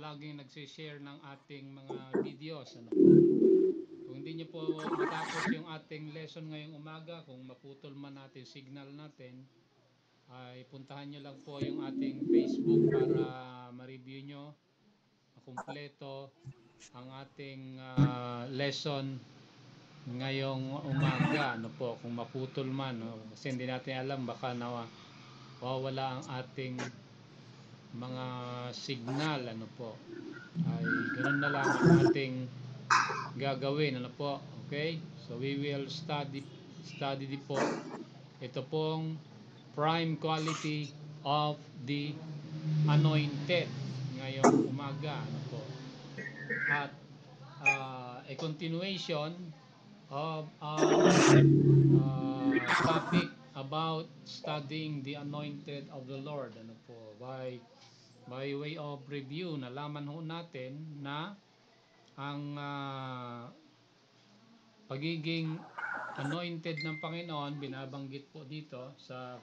laging nagsishare ng ating mga videos. Ano po? Kung hindi nyo po matapos yung ating lesson ngayong umaga, kung maputol man natin signal natin, ay puntahan nyo lang po yung ating Facebook para ma-review nyo kumpleto ang ating lesson ngayong umaga. Ano po, kung maputol man, no? Kasi hindi natin alam, baka nawawala ang ating mga signal. Ano po, ay ganun na lang ang ating gagawin. Ano po, okay? So we will study di po ito pong prime quality of the anointed ngayong umaga. Ano po, at a continuation of our topic about studying the anointed of the Lord. Ano po, by way of review, nalaman ho natin na ang pagiging anointed ng Panginoon, binabanggit po dito sa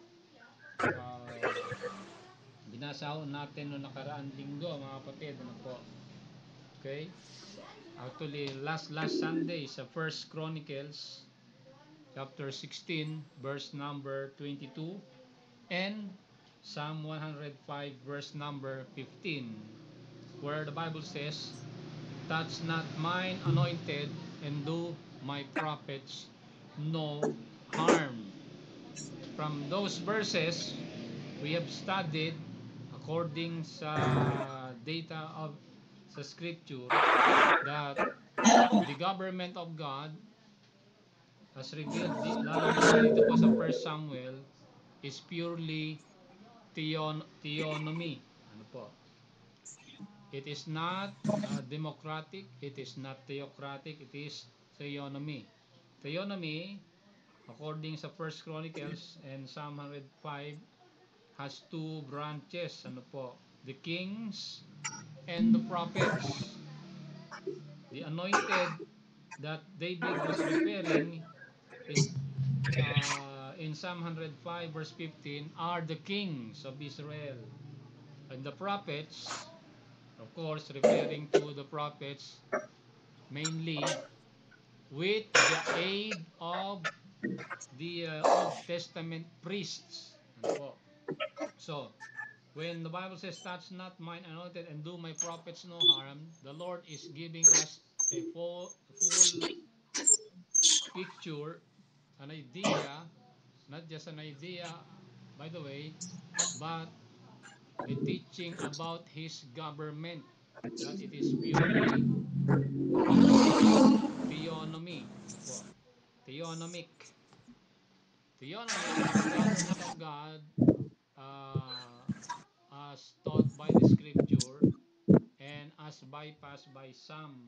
binasa ho natin no nakaraang linggo, mga kapatid. Ano po, okay? Actually, last Sunday sa First Chronicles chapter 16 verse number 22 and Psalm 105 verse number 15, where the Bible says, "Touch not mine anointed and do my prophets no harm." From those verses, we have studied according sa data of sa scripture that the government of God as revealed lalong dito po sa First Samuel is purely theonomy. Ano po? It is not democratic, it is not theocratic, it is theonomy. Theonomy, according sa First Chronicles and Psalm 105, has two branches. Ano po? The kings and the prophets. The anointed that David was referring is in Psalm 105 verse 15 are the kings of Israel, and the prophets, of course referring to the prophets mainly with the aid of the Old Testament priests. Ano po? So when the Bible says, "Touch not mine anointed and do my prophets no harm," the Lord is giving us a full picture, an idea, not just an idea, by the way, but a teaching about His government, that it is purely theonomy. Ano po? Theonomic. Theonomy is the government of God uh, as taught by the scripture and as bypassed by some,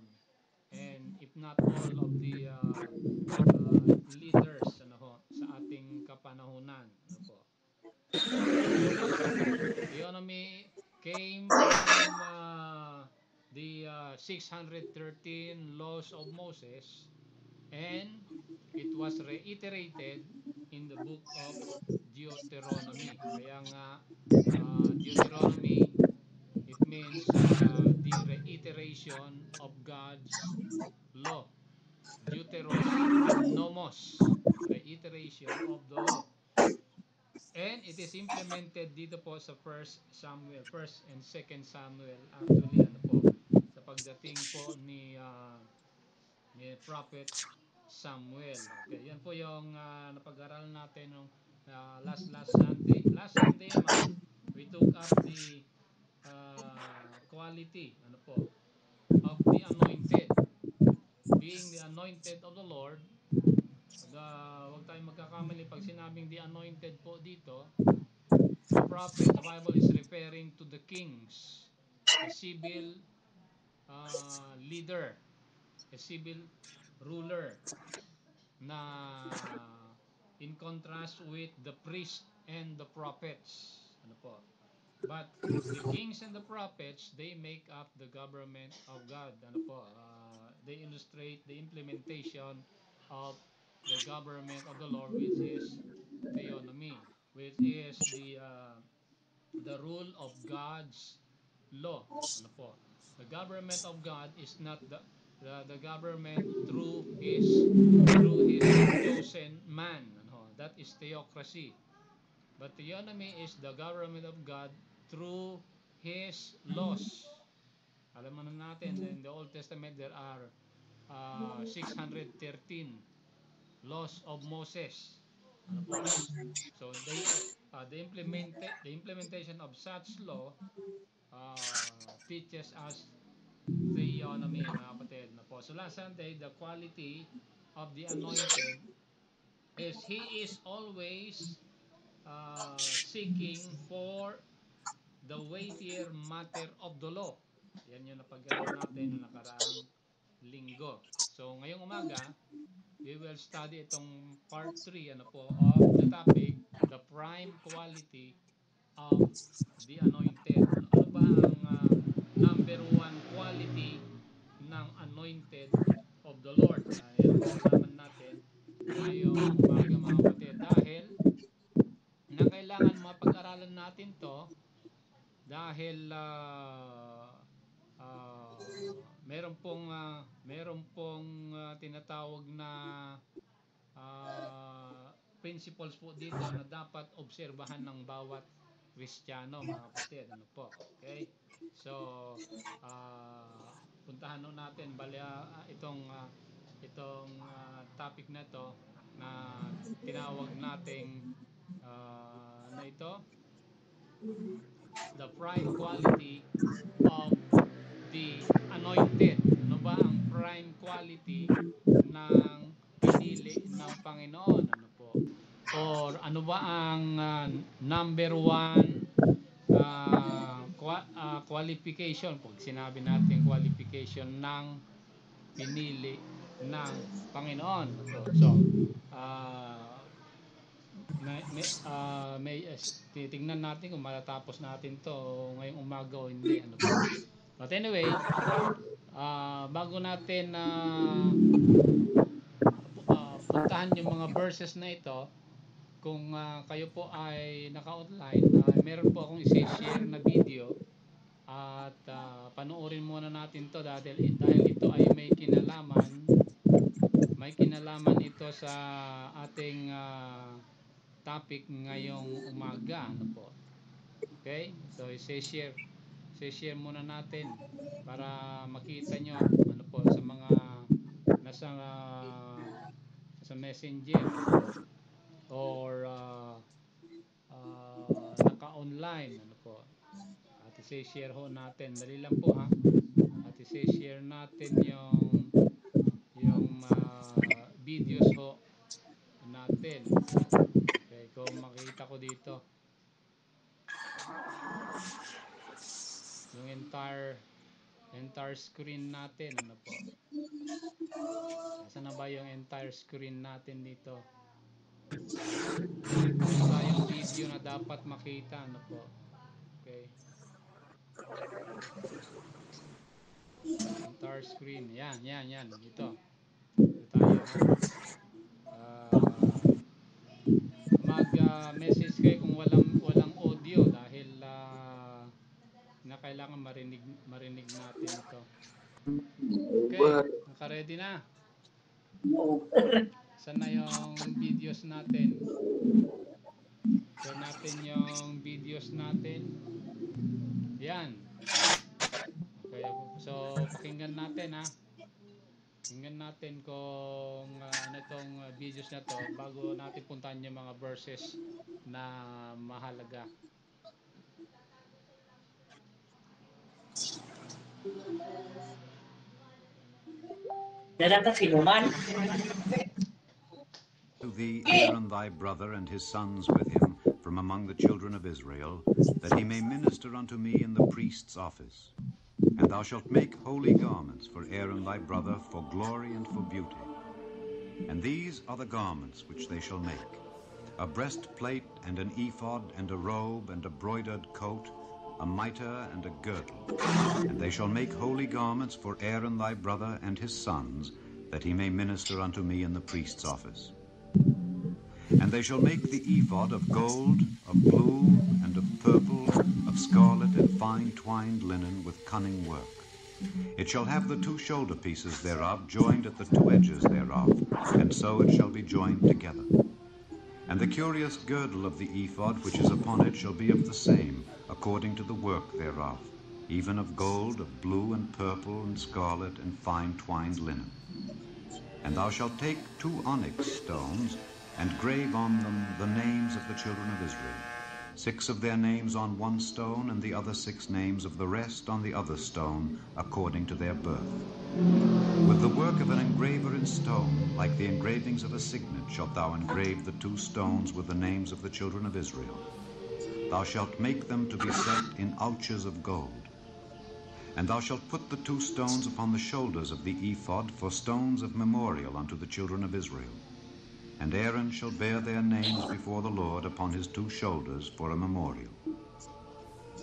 and if not all of the leaders, ano ho, sa ating kapanahunan. Ano po? Theonomy came from the 613 laws of Moses, and it was reiterated in the book of Deuteronomy. Kaya nga Deuteronomy, it means the reiteration of God's law. Deuteros and nomos, reiteration of the law. And it is implemented dito po sa First Samuel, First and Second Samuel, actually, ano po, sa pagdating po ni Prophet Samuel. Okay, yan po yung napag-aralan natin nung last Sunday. Last Sunday naman, we took up the quality, ano po, of the anointed. Being the anointed of the Lord, wag tayong magkakamali pag sinabing the anointed po dito, the prophet, the Bible is referring to the kings, a civil leader, a civil ruler, na in contrast with the priest and the prophets. Ano po? But the kings and the prophets, they make up the government of God. Ano po? They illustrate the implementation of the government of the Lord, which is theonomy, which is the rule of God's law. Ano po? The government of God is not the government through his chosen man. Ano? That is theocracy. But theonomy is the government of God through his laws. Alam mo na natin, in the Old Testament there are 613 laws of Moses. Ano po? So the implementation of such law teaches us theonomy, mga kapatid. Ano po? So last Sunday, the quality of the anointed is he is always seeking for the weightier matter of the law. Yan yung napag-aralan natin noong nakaraang linggo. So ngayong umaga, we will study itong part 3 ano po of the topic, the prime quality of the anointed. Ano ba ang number one quality ng anointed of the Lord? Yan ang malalaman natin ngayong umaga, mga kapatid. Dahil na kailangan mapag-aralan natin to dahil meron pong tinatawag na principles po dito na dapat obserbahan ng bawat Kristiyano, mga kapatid. Ano po? Okay? So, puntahan nun natin itong topic na to na tinawag nating na ito, the prime quality of the anointed. Ano ba ang prime quality ng pinili ng Panginoon? Ano po? Or ano ba ang number one qualification, pag sinabi natin qualification ng pinili ng Panginoon? Ano po? So, titingnan natin kung matatapos natin to ngayong umaga o hindi, ano po. But anyway, bago natin puntahan yung mga verses na ito, kung kayo po ay naka-online, meron po akong i-share na video at panoorin muna natin to dahil ito ay may kinalaman ito sa ating topic ngayong umaga, ano po. Okay? So i-share muna natin para makita nyo ano po sa mga nasa sa messenger or naka-online, ano po. At i-share ho natin. Dali lang po, ha. At i-share natin yung videos ho natin. Okay, kung makita ko dito yung entire screen natin, ano po. Saan na ba yung entire screen natin dito? Meron tayong video na dapat makita, ano po. Okay. Entire screen. Yan. Ito tayo, ha. Mag-message kayo kung walang audio dahil na kailangan marinig natin ito. Okay, naka-ready na. Saan na yung videos natin? Share natin yung videos natin. Yan. Okay, so pakinggan natin, ha. Tingnan natin kung ano itong videos na to bago natin puntahan yung mga verses na mahalaga. To thee, Aaron thy brother and his sons with him from among the children of Israel, that he may minister unto me in the priest's office. And thou shalt make holy garments for Aaron thy brother for glory and for beauty. And these are the garments which they shall make: a breastplate and an ephod and a robe and a broidered coat, a mitre and a girdle. And they shall make holy garments for Aaron thy brother and his sons, that he may minister unto me in the priest's office. And they shall make the ephod of gold, of blue, and of purple, of of scarlet and fine twined linen with cunning work. It shall have the 2 shoulder pieces thereof joined at the 2 edges thereof, and so it shall be joined together. And the curious girdle of the ephod which is upon it shall be of the same, according to the work thereof, even of gold, of blue and purple and scarlet and fine twined linen. And thou shalt take 2 onyx stones, and grave on them the names of the children of Israel, 6 of their names on one stone, and the other 6 names of the rest on the other stone, according to their birth. With the work of an engraver in stone, like the engravings of a signet, shalt thou engrave the 2 stones with the names of the children of Israel. Thou shalt make them to be set in ouches of gold. And thou shalt put the 2 stones upon the shoulders of the ephod for stones of memorial unto the children of Israel. And Aaron shall bear their names before the Lord upon his 2 shoulders for a memorial.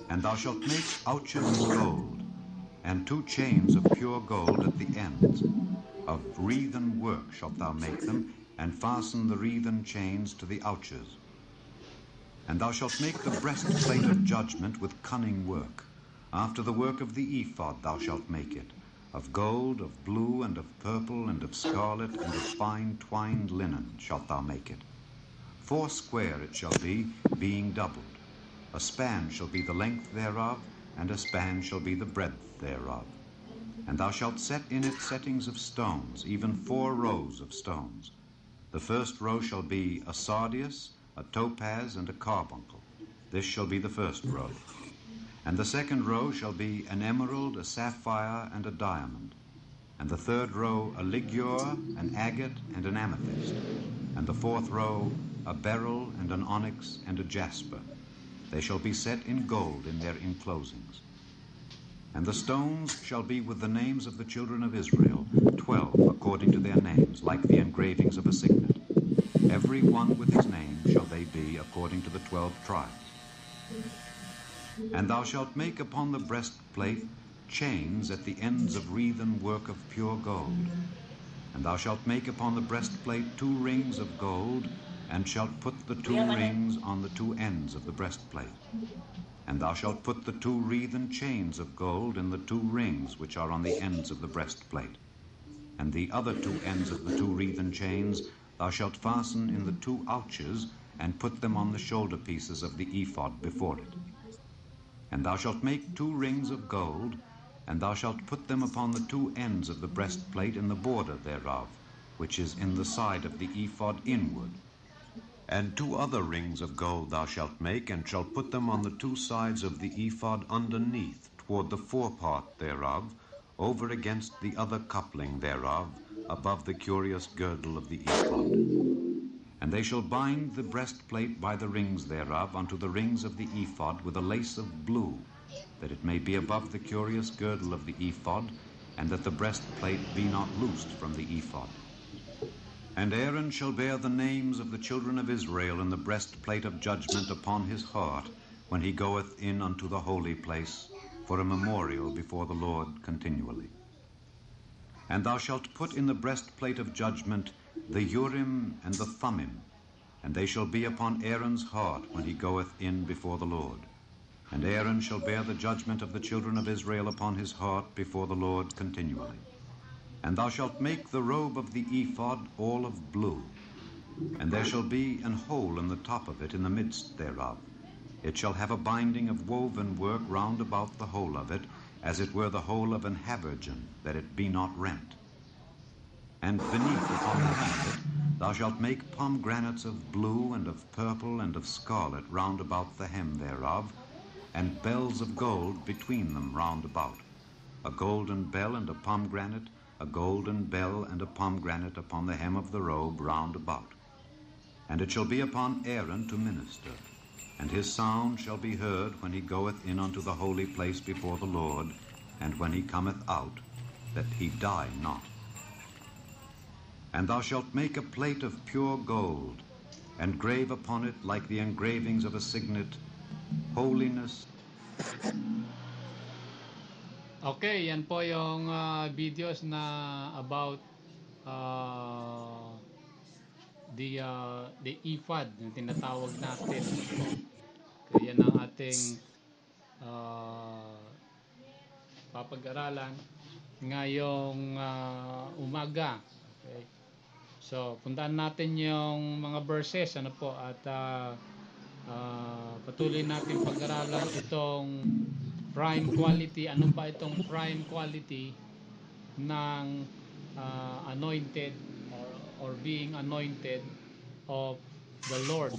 And thou shalt make ouches of gold, and 2 chains of pure gold at the ends. Of wreathen work shalt thou make them, and fasten the wreathen chains to the ouches. And thou shalt make the breastplate of judgment with cunning work. After the work of the ephod thou shalt make it, of gold, of blue, and of purple, and of scarlet, and of fine twined linen shalt thou make it. 4 square it shall be, being doubled. A span shall be the length thereof, and a span shall be the breadth thereof. And thou shalt set in it settings of stones, even 4 rows of stones. The first row shall be a sardius, a topaz, and a carbuncle. This shall be the first row. And the second row shall be an emerald, a sapphire, and a diamond. And the third row a ligure, an agate, and an amethyst. And the 4th row a beryl, and an onyx, and a jasper. They shall be set in gold in their enclosings. And the stones shall be with the names of the children of Israel, 12 according to their names, like the engravings of a signet. Every one with his name shall they be according to the 12 tribes. And thou shalt make upon the breastplate chains at the ends of wreathen work of pure gold. And thou shalt make upon the breastplate 2 rings of gold, and shalt put the 2 rings on the 2 ends of the breastplate. And thou shalt put the 2 wreathen chains of gold in the 2 rings which are on the ends of the breastplate. And the other 2 ends of the 2 wreathen chains thou shalt fasten in the 2 ouches, and put them on the shoulder pieces of the ephod before it. And thou shalt make 2 rings of gold, and thou shalt put them upon the 2 ends of the breastplate in the border thereof, which is in the side of the ephod inward. And 2 other rings of gold thou shalt make, and shalt put them on the 2 sides of the ephod underneath, toward the forepart thereof, over against the other coupling thereof, above the curious girdle of the ephod. And they shall bind the breastplate by the rings thereof unto the rings of the ephod with a lace of blue, that it may be above the curious girdle of the ephod, and that the breastplate be not loosed from the ephod. And Aaron shall bear the names of the children of Israel in the breastplate of judgment upon his heart, when he goeth in unto the holy place, for a memorial before the Lord continually. And thou shalt put in the breastplate of judgment the Urim and the Thummim, and they shall be upon Aaron's heart when he goeth in before the Lord. And Aaron shall bear the judgment of the children of Israel upon his heart before the Lord continually. And thou shalt make the robe of the ephod all of blue, and there shall be an hole in the top of it in the midst thereof. It shall have a binding of woven work round about the whole of it, as it were the whole of an habergeon, that it be not rent. And beneath upon the hem of it thou shalt make pomegranates of blue, and of purple, and of scarlet round about the hem thereof, and bells of gold between them round about, a golden bell and a pomegranate, a golden bell and a pomegranate upon the hem of the robe round about. And it shall be upon Aaron to minister, and his sound shall be heard when he goeth in unto the holy place before the Lord, and when he cometh out, that he die not. And thou shalt make a plate of pure gold, and grave upon it, like the engravings of a signet, holiness. Okay, yan po yung videos na about the ephod, yung tinatawag natin po. Kaya yan ang ating uh, papag-aralan ngayong umaga. Okay. So, puntaan natin yung mga verses ano po at patuloy natin pag-aralan itong prime quality. Ano ba itong prime quality ng anointed or being anointed of the Lord.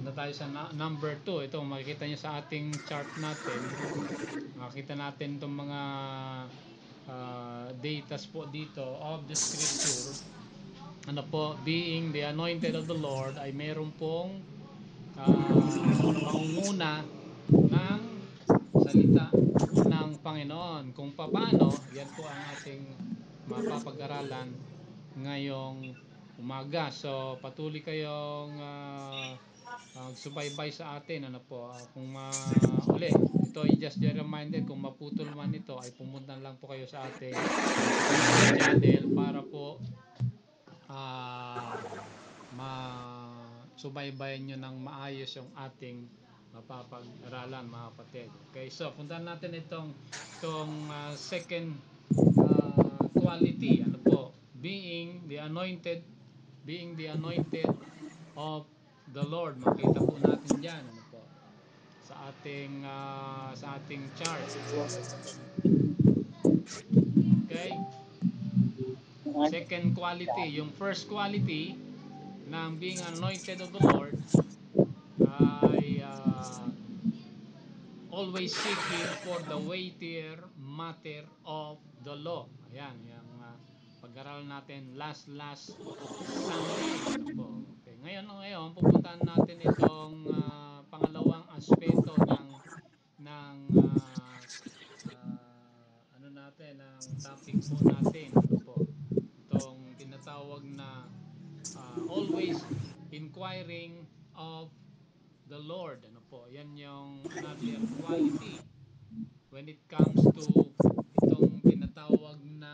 Na tayo sa number 2. Ito makikita niyo sa ating chart natin. Makikita natin itong mga datas po dito of the scripture. Ano po, being the anointed of the Lord ay meron pong pangunguna ng salita ng Panginoon. Kung paano, yan po ang ating mapapag-aralan ngayong umaga. So, patuloy kayong subaybay sa atin. Ano po, kung uli, ito ay just a reminder, kung maputol man ito, ay pumunta lang po kayo sa ating channel para po masubaybayan nyo ng maayos yung ating mapapag-aralan, mga kapatid. Okay, so puntahan natin itong second quality, ano po, being the anointed of the Lord. Makita po natin diyan, ano po, sa ating chart. Okay? Second quality, yung first quality ng being anointed of the Lord ay always seeking for the weightier matter of the law. Ayan, yung pag-aral natin last Sunday. Ano po? Okay, ngayon pupuntahan natin itong pangalawang aspeto ng ano natin, ng topic po natin. Ano po? Itong tinatawag na always inquiring of the Lord. Ano po? Yan yung another quality when it comes to itong tinatawag na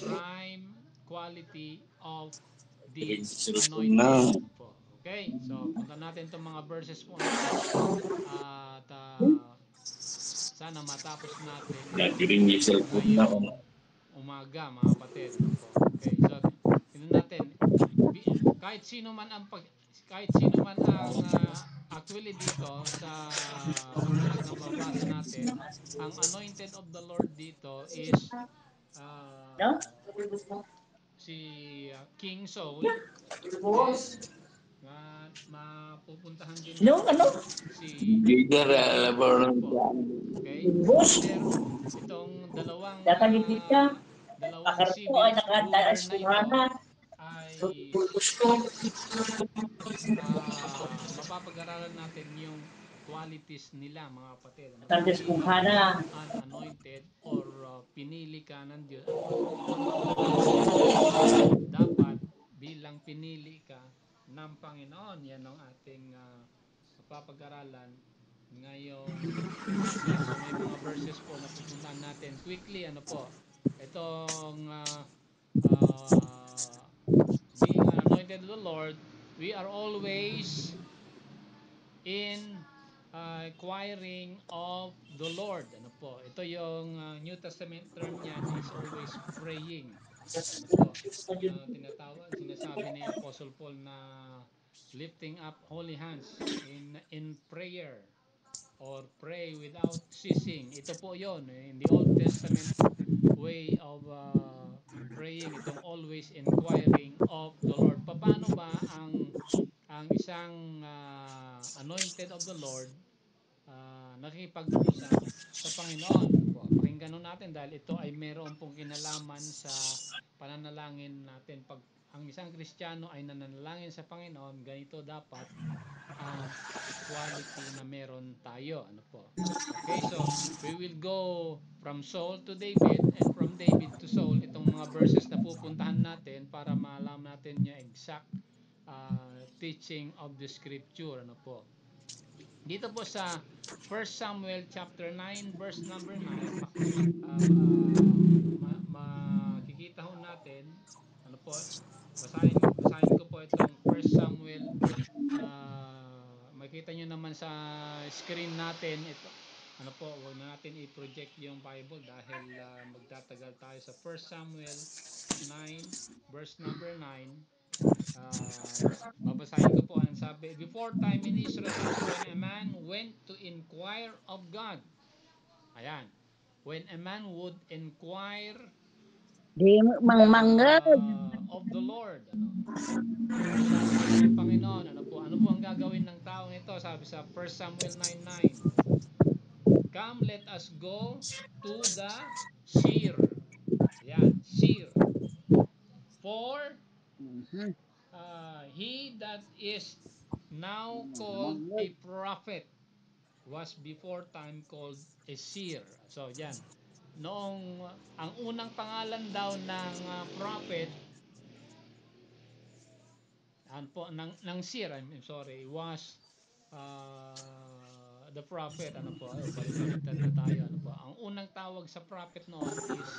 prime quality of the anointed. Ano po? Okay? So, punta natin itong mga verses po na at sana matapos natin ngayong umaga, mga kapatid. Ano po? Okay. So, tingnan natin, kahit sino man ang actually dito sa verse na mabasa natin, ang anointed of the Lord dito is si King Saul, and mapupuntahan din natin si okay, itong dalawang civil ruler na ito ay mapapag-aralan natin yung qualities nila, mga kapatid. Anointed or pinili ka ng Diyos. Dapat bilang pinili ka ng Panginoon. Yan ang ating mapapag-aralan ngayong umaga. So may mga verses po na pupuntahan natin quickly. Ano po? Itong being anointed of the Lord, we are always in inquiring of the Lord. Ano po? Ito yung New Testament term niyan is always praying. Ano po? Tinatawag, sinasabi ni Apostle Paul na lifting up holy hands in prayer or pray without ceasing. Ito po yon in the Old Testament way of praying, itong always inquiring of the Lord. Paano ba ang isang anointed of the Lord nakikipag-usap sa Panginoon? Po, pakinggan natin dahil ito ay meron pong kinalaman sa pananalangin natin. Pag ang isang Kristiyano ay nananalangin sa Panginoon, ganito dapat ang quality na meron tayo. Ano po? Okay, so we will go from Saul to David and from David to Saul. Itong mga verses na pupuntahan natin para malaman natin yung exact teaching of the scripture. Ano po? Dito po sa 1 Samuel chapter 9 verse number 9, makikita ho natin, ano po, basahin ko po itong 1 Samuel makita nyo naman sa screen natin ito. Ano po, huwag na natin i-project yung Bible dahil magtatagal tayo sa 1 Samuel 9 verse number 9. Babasahin ko po ang sabi, before time in Israel, when a man went to inquire of God. Ayan. When a man would inquire of the Lord. Ano sabi po ng Panginoon? Ano po ang gagawin ng taong ito? Sabi sa 1 Samuel 9:9. Come, let us go to the seer. Ayan, seer. For he that is now called a prophet was before time called a seer. So, yan. Noong, ang unang pangalan daw ng prophet, ng seer, I'm sorry, was the prophet. Balik-baliktad na tayo. Ang unang tawag sa prophet noon is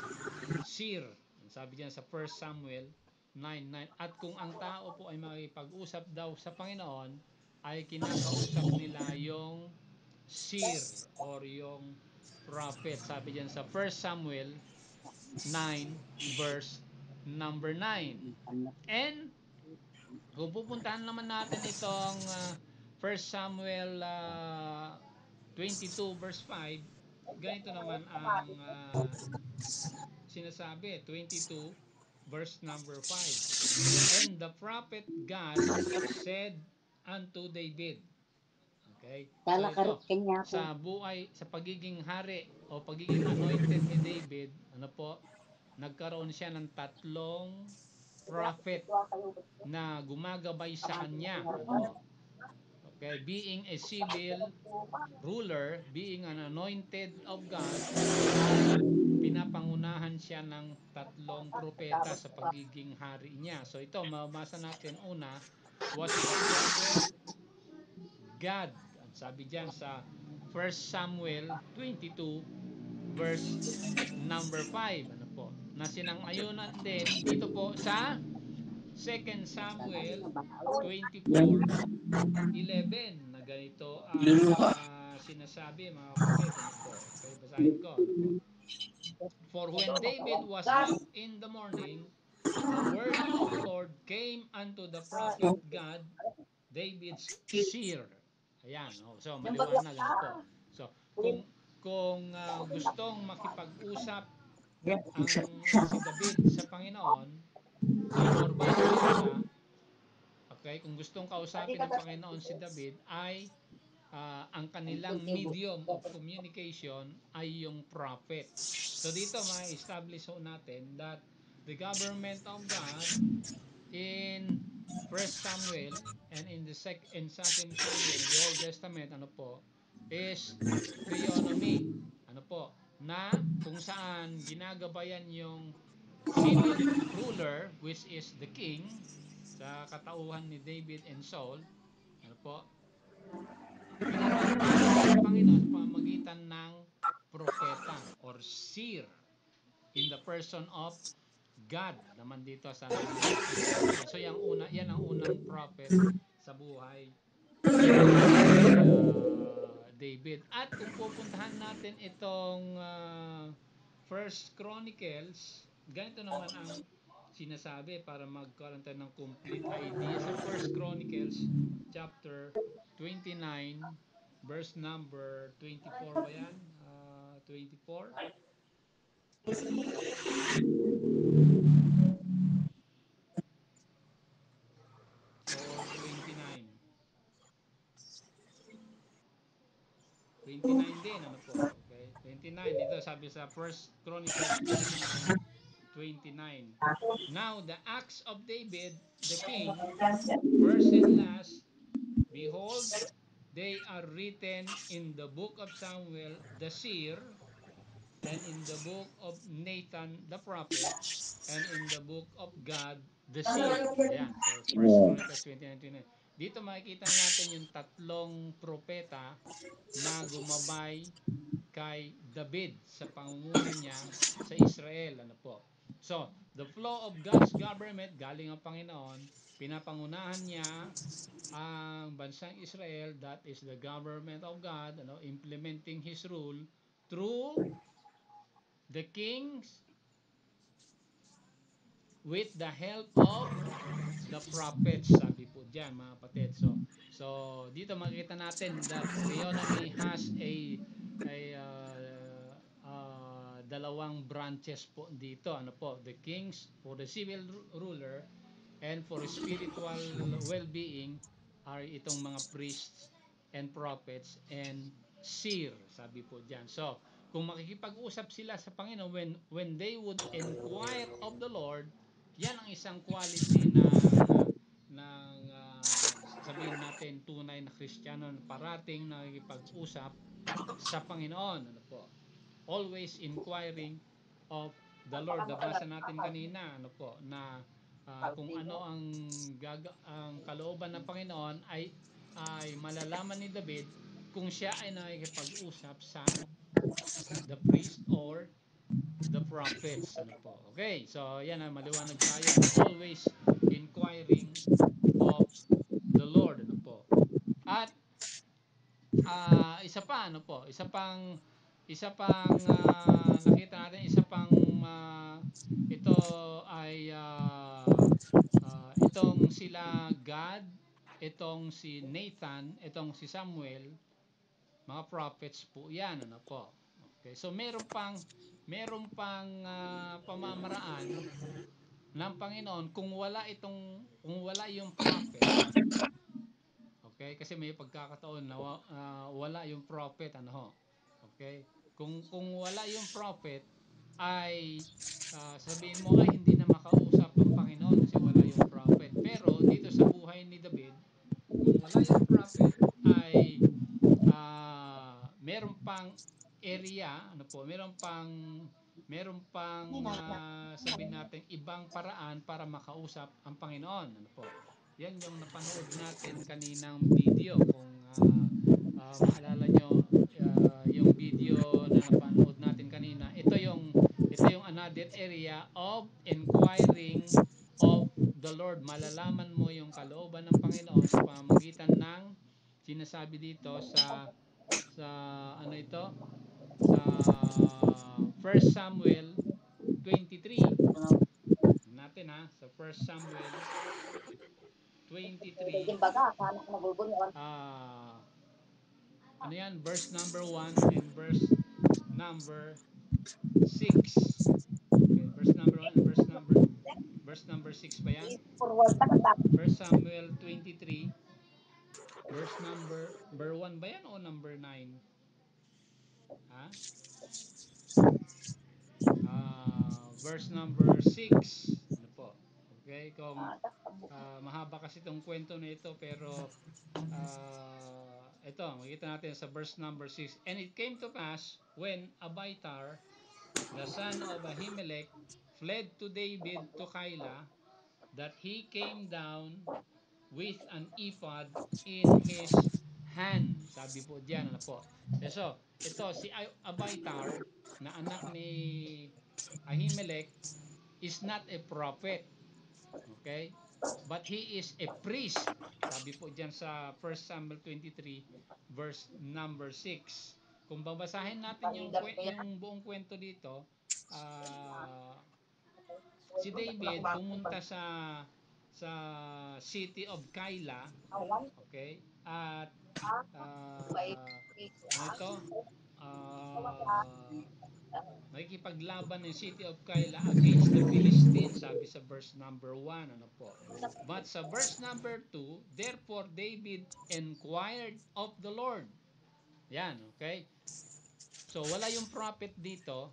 seer. Sabi diyan sa 1 Samuel 9:9. At kung ang tao po ay makipag-usap daw sa Panginoon, ay kinakausap nila yung seer or yung prophet. Sabi diyan sa 1 Samuel 9 verse number 9. And kung pupuntahan naman natin itong 1 Samuel 22 verse 5, ganito naman ang sinasabi, 22 verse number 5. And the prophet God said unto David. Okay? So ito, sa buhay, sa pagiging hari o pagiging anointed ni David, nagkaroon siya ng tatlong prophet na gumagabay sa kanya. Okay, being a civil ruler, being an anointed of God, ay pinapangunahan siya ng tatlong propeta sa pagiging hari niya. So ito, mabasa natin una, was the prophet God. Sabi diyan sa 1 Samuel 22 verse number 5. Na sinang-ayunan din dito po sa 2 Samuel 24:11 na ganito ang sinasabi, mga kapatid. Okay, basahin ko. For when David was up in the morning, the word of the Lord came unto the prophet God, David's seer. Ayan, so maliwanag po. So, kung gustong makipag-usap si David sa Panginoon, or vice versa, okay, kung gustong kausapin ng Panginoon si David, ay ang kanilang medium of communication ay yung prophet. So dito ma-establish natin that the government of God in 1 Samuel and in 2 Samuel in the Old Testament is theonomy. Na kung saan ginagabayan yung civil ruler, which is the king, sa katauhan ni David and Saul, pinapapagawa ng Panginoon sa pamamagitan ng propeta or seer in the person of God naman dito sa so yan ang unang prophet sa buhay David. At kung pupuntahan natin itong First Chronicles, ganito naman ang sinasabi para magkaroon tayo ng complete idea sa First Chronicles chapter 29 verse number 24 ba yan? 24 or 29? 29 din, okay? 29, ito sabi sa First Chronicles 29. Now the acts of David the king, first and last, behold, they are written in the book of Samuel the seer, and in the book of Nathan the prophet, and in the book of God the seer. Ayan, so First Chronicles 29. Dito makikita natin yung tatlong propeta na gumabay kay David sa pangunguna niya sa Israel. So, The flow of God's government, galing ang Panginoon, pinapangunahan niya ang bansang Israel, that is the government of God, implementing His rule through the kings with the help of the prophets, sabi po diyan mga kapatid. So dito makikita natin that theonomy has a dalawang branches po dito. Ano po? The kings for the civil ruler and for spiritual well-being are itong mga priests and prophets and seer, sabi po diyan. So kung makikipag-usap sila sa Panginoon when they would inquire of the Lord, yan ang isang quality ng sabihin natin tunay na Kristiyano na parating nakikipag-usap sa Panginoon. Ano po? Always inquiring of the Lord. Nabasa natin kanina ano po na kung ano ang kalooban ng Panginoon ay malalaman ni David kung siya ay nakikipag-usap sa the priest or the prophets. Ano po? Okay, so yan ang maliwanag tayo. Always inquiring of the Lord. Ano po? At isa pa ano po? Isa pang nakita natin isa pang ito ay itong sila God, itong si Nathan, itong si Samuel, mga prophets po 'yan ano po. Okay, so meron pang pamamaraan ng Panginoon kung wala yung prophet. Okay, kasi may pagkakataon na wala yung prophet ano ho. Okay? Kung wala yung prophet ay sabihin mo ay hindi na makausap ang Panginoon kasi wala yung prophet. Pero dito sa buhay ni David, kung wala yung prophet ay meron pang area, ano po, meron pang sabihin natin ibang paraan para makausap ang Panginoon, ano po. Yan yung napanood natin kaninang video kung maalala nyo yung video na napanood natin kanina. Ito yung another area of inquiring of the Lord. Malalaman mo yung kalooban ng Panginoon sa pamamagitan ng sinasabi dito sa ano ito sa 1 Samuel 23 natin sa 1 Samuel 23 ano yan verse number 1 and verse number 6. Okay, verse number 1 and verse number 6 ba yan? 1 Samuel 23 verse number 1 ba yan o number 9? Ha? Verse number 6. Ano po? Okay, kung mahaba kasi itong kwento na ito pero ito, makikita natin sa verse number 6. And it came to pass when Abiathar, the son of Ahimelech, fled to David to Keilah, that he came down with an ephod in his hand. Sabi po diyan, ano po. So, ito si Abiathar na anak ni Ahimelech is not a prophet. Okay? But he is a priest. Sabi po diyan sa 1 Samuel 23 verse number 6. Kung babasahin natin yung buong kwento dito, si David pumunta sa city of Keilah, okay? At ano ito? Nakikipaglaban ng city of Keilah against the Philistines, sabi sa verse number 1, ano po. But sa verse number 2, therefore David inquired of the Lord. Yan, okay? So wala yung prophet dito,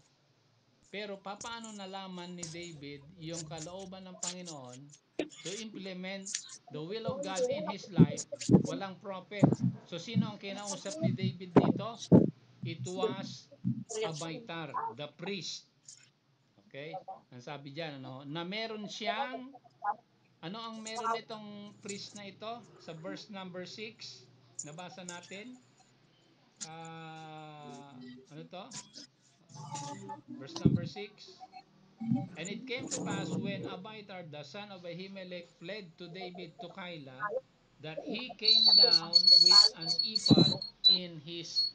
pero paano nalaman ni David yung kalooban ng Panginoon to implement the will of God in his life? Walang prophet. So sino ang kinausap ni David dito? It was Abiathar, the priest. Okay? Ang sabi diyan na meron siyang ang meron itong priest na ito sa verse number 6. Nabasa natin. Ano to? Verse number 6. And it came to pass when Abiathar the son of Ahimelech fled to David to Keilah, that he came down with an ephod in his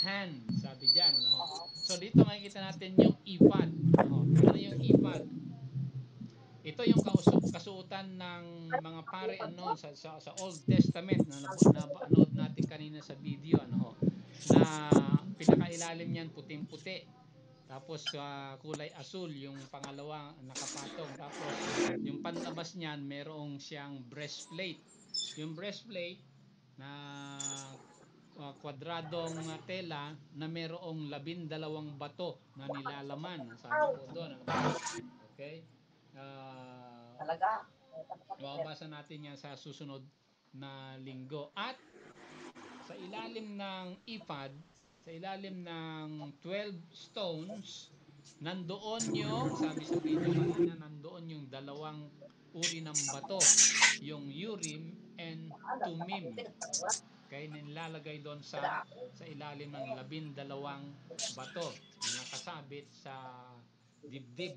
hand. Sabi diyan, ano ho. So dito makikita natin yung ephod, ano ho. Ano yung ephod? Ito yung kasuotan ng mga pare ano sa Old Testament na napanood natin kanina sa video, ano ho, na pinakailalim niyan puting-puti. Tapos kulay asul yung pangalawang nakapatong. Tapos yung panlabas niyan merong siyang breastplate. Yung breastplate na kwadradong tela na merong 12 bato na nilalaman. Sabi po doon, ano po? Okay? Mababasa natin yan sa susunod na linggo. At sa ilalim ng ipad, sa ilalim ng 12 stones, nandoon yung, sabi sa video kanina, nandoon yung dalawang uri ng bato, yung Urim and Tumim. Okay, nilalagay doon sa ilalim ng 12 bato na nakasabit sa dibdib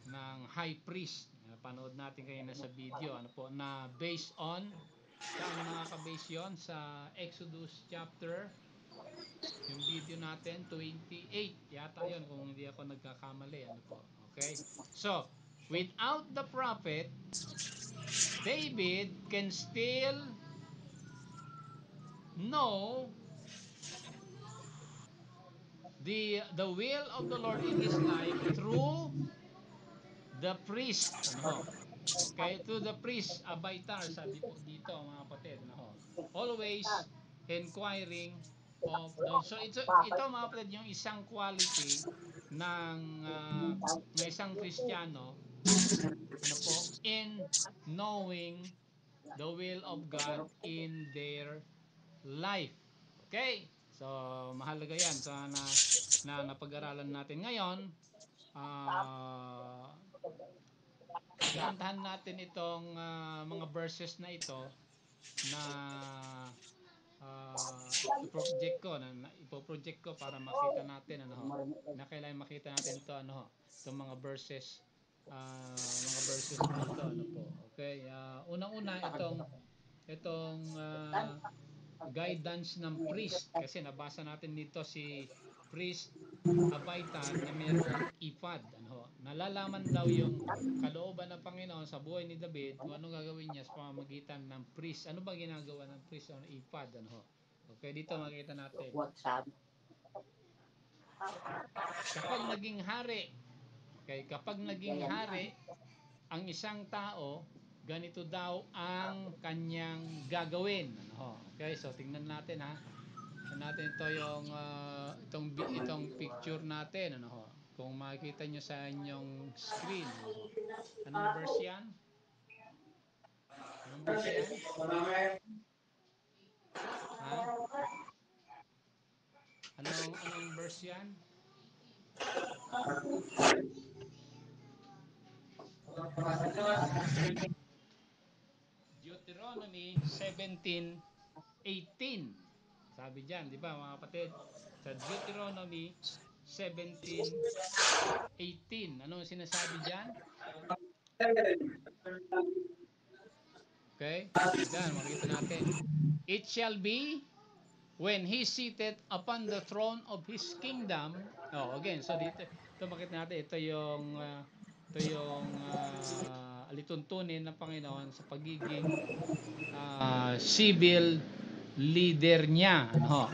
ng high priest. Panood natin kayo na sa video, ano po, na based on saan nakaka-base yon? Sa Exodus chapter, yung video natin 28 yata yon kung hindi ako nagkakamali, ano po. Okay, so without the prophet, David can still know the will of the Lord in his life through the priest, ano ho. Okay, to the priest Abiathar, sabi po dito mga kapatid, ano ho. Always inquiring of the, so ito mga kapatid yung isang quality ng ng isang Kristiyano, ano po, in knowing the will of God in their life. Okay? So, mahalaga yan. So, na napag-aralan natin ngayon. Uh, Dahan-dahan natin itong mga verses na ito na ipo-project ko ipo-project ko para makita natin, ano ho, na kailangan makita natin ito, ano ho, itong mga verses na ito, ano po. Okay, unang-una itong guidance ng priest, kasi nabasa natin dito si priest Abiathar na mayroong ephod, ano ho. Nalalaman daw yung kalooban ng Panginoon sa buhay ni David kung anong gagawin niya sa pamamagitan ng priest. Ano ba ginagawa ng priest o ng ephod, ano ho. Okay, dito makita natin. Kapag naging hari, okay, kapag naging hari ang isang tao, ganito daw ang kanyang gagawin. Ano, okay, so tingnan natin ha. Tingnan natin ito yung itong picture natin, ano ho. Kung makikita nyo sa inyong screen, ano ho. Anong verse yan? Anong verse yan? Ha? Anong verse yan? Deuteronomy 17:18. Sabi diyan, di ba mga kapatid? Sa Deuteronomy 17:18. Ano ang sinasabi diyan? Okay? Diyan, makikita natin. It shall be when he seated upon the throne of his kingdom. Oh, again, so dito makita natin ito yung alituntunin ng Panginoon sa pagiging civil leader niya, ano.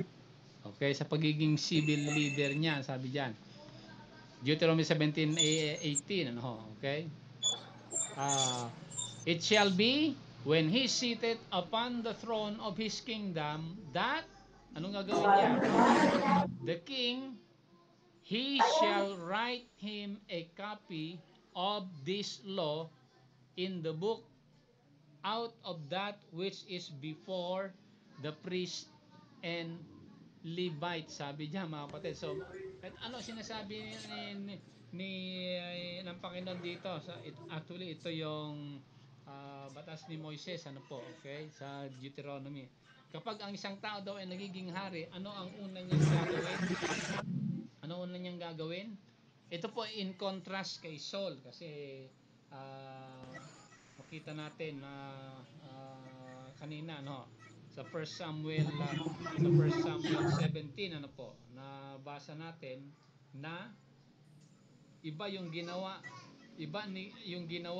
Okay, sa pagiging civil leader niya, sabi diyan. Deuteronomy 17:18, ano, okay? It shall be when he seated upon the throne of his kingdom that, anong gagawin niya? The king, he shall write him a copy of this law in the book out of that which is before the priest and Levite, sabi niya mga kapatid. So, at ano sinasabi ng Panginoon dito? Actually, ito yung batas ni Moises, ano po, okay? Sa Deuteronomy. Kapag ang isang tao daw ay nagiging hari, ano ang una niyang gagawin? Ano una niyang gagawin? Ito po in contrast kay Saul kasi ah, makita natin na kanina no sa First Samuel 17 ano po nabasa natin na iba yung ginawa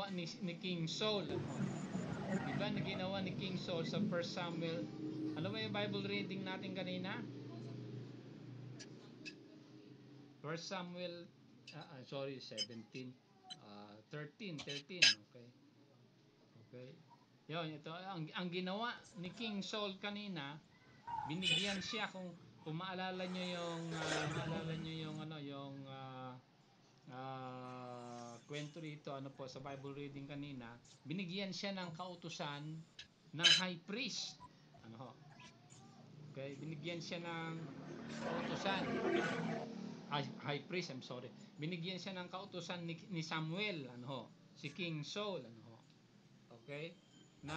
ni King Saul ano iba na ginawa ni King Saul sa First Samuel. Ano ba yung Bible reading natin kanina? First Samuel sorry 17 13 okay. Okay. Yun, ito ang ginawa ni King Saul kanina, binigyan siya kung maalala niyo yung ano yung kwento rito ano po sa Bible reading kanina, binigyan siya ng kautusan ng high priest. Ano ho? Okay, binigyan siya ng kautusan high priest, I'm sorry. Binigyan siya ng kautusan ni Samuel, ano ho, si King Saul, ano ho. Okay? Na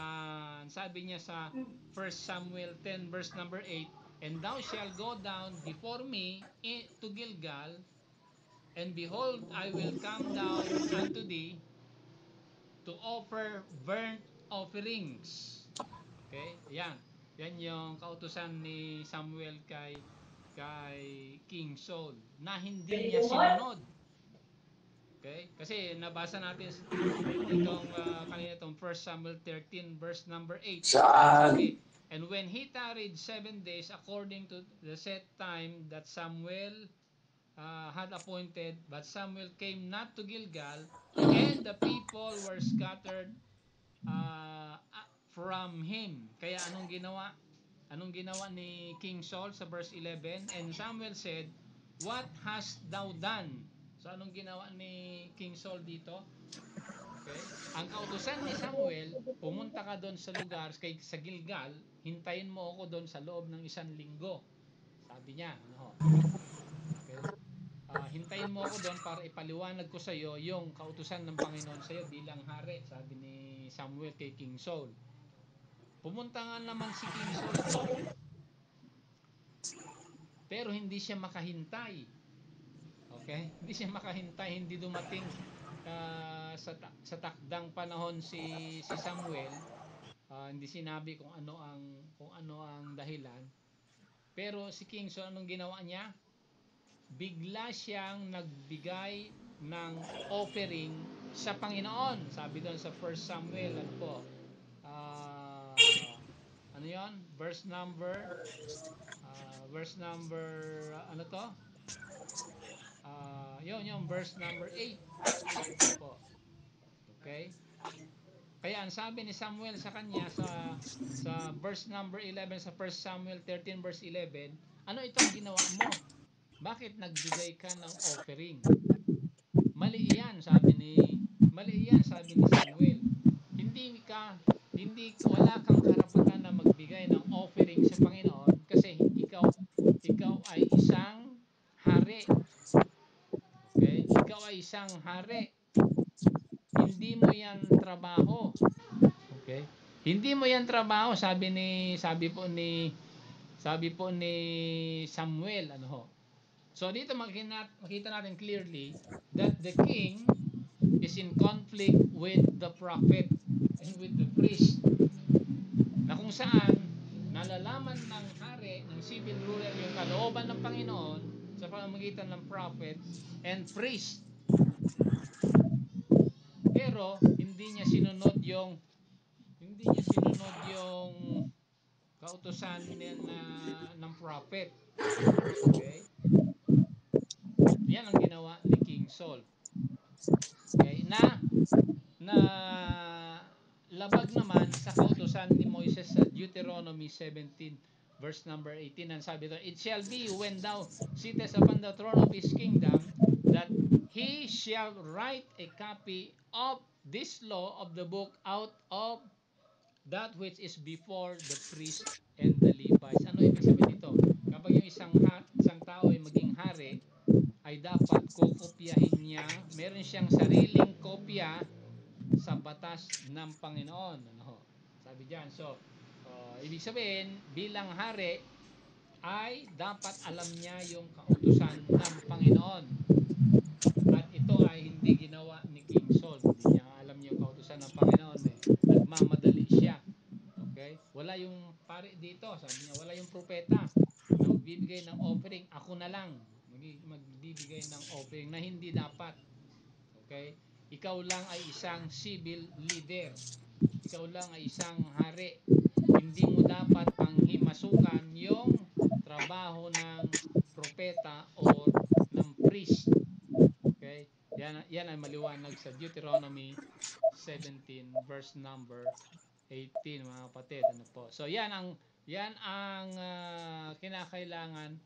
sabi niya sa First Samuel 10 verse number 8, "And thou shalt go down before me to Gilgal, and behold, I will come down unto thee to offer burnt offerings." Okay? Yan. Yan yung kautusan ni Samuel kay King Saul na hindi niya sinunod. Okay? Kasi nabasa natin itong kanina itong 1 Samuel 13 verse number 8. Sabi, "And when he tarried 7 days according to the set time that Samuel had appointed, but Samuel came not to Gilgal, and the people were scattered from him." Kaya anong ginawa? Anong ginawa ni King Saul sa verse 11? "And Samuel said, What hast thou done?" So anong ginawa ni King Saul dito? Okay? Ang kautusan ni Samuel, pumunta ka doon sa lugar sa Gilgal, hintayin mo ako doon sa loob ng 1 linggo. Sabi niya, ano? Okay? Hintayin mo ako doon para ipaliwanag ko sa iyo yung kautusan ng Panginoon sa iyo bilang hari, sabi ni Samuel kay King Saul. Pumunta nga naman si King Saul doon, pero hindi siya makahintay. Okay? Hindi siya makahintay, hindi dumating sa takdang panahon si Samuel. Hindi sinabi kung ano ang dahilan. Pero si King Saul, anong ginawa niya? Bigla siyang nagbigay ng offering sa Panginoon. Sabi doon sa 1 Samuel, ano po? Ano 'yon? Verse number ano to? Yung verse number 8. Ano po? Okay? Kaya ang sabi ni Samuel sa kanya sa verse number 11 sa 1 Samuel 13 verse 11, "Ano itong ginawa mo? Bakit nagbigay ka ng offering?" Mali iyan, sabi ni Samuel. Wala kang karapatan na magbigay ng offering sa Panginoon kasi ikaw ay isang hari. Okay? Ikaw ay isang hari. Hindi mo yan trabaho. Okay? Hindi mo yan trabaho, sabi po ni Samuel, ano ho. So dito makita natin clearly that the king is in conflict with the prophet and with the priest. Na kung saan nalalaman ng hari, ng civil ruler yung kalooban ng Panginoon sa pamamagitan ng prophet and priest. Pero hindi niya sinunod yung kautusan ng prophet. Okay? Yan ang ginawa ni King Saul. Okay? Na labag naman sa kautusan ni Moises sa Deuteronomy 17 verse number 18, and sabi doon, "It shall be when thou sittest upon the throne of his kingdom, that he shall write a copy of this law of the book out of that which is before the priest and the Levites." Ano ibig sabihin dito? Kapag yung isang tao ay maging hari, ay dapat kokopyahin niya, meron siyang sariling kopya sa batas ng Panginoon. Ano? Sabi diyan. So, ibig sabihin, bilang hari, ay dapat alam niya yung kautusan ng Panginoon. At ito ay hindi ginawa ni King Saul. Hindi niya alam yung kautusan ng Panginoon eh. Nagmamadali siya. Okay? Wala yung pari dito. Sabi niya, wala yung propeta na magbibigay ng offering. Ako na lang magbibigay ng offering na hindi dapat. Okay? Ikaw lang ay isang civil leader. Ikaw lang ay isang hari. Hindi mo dapat panghimasukan yung trabaho ng propeta or ng priest. Okay? Yan ay maliwanag sa Deuteronomy 17 verse number 18 mga kapatid. Ano po? So yan ang kinakailangan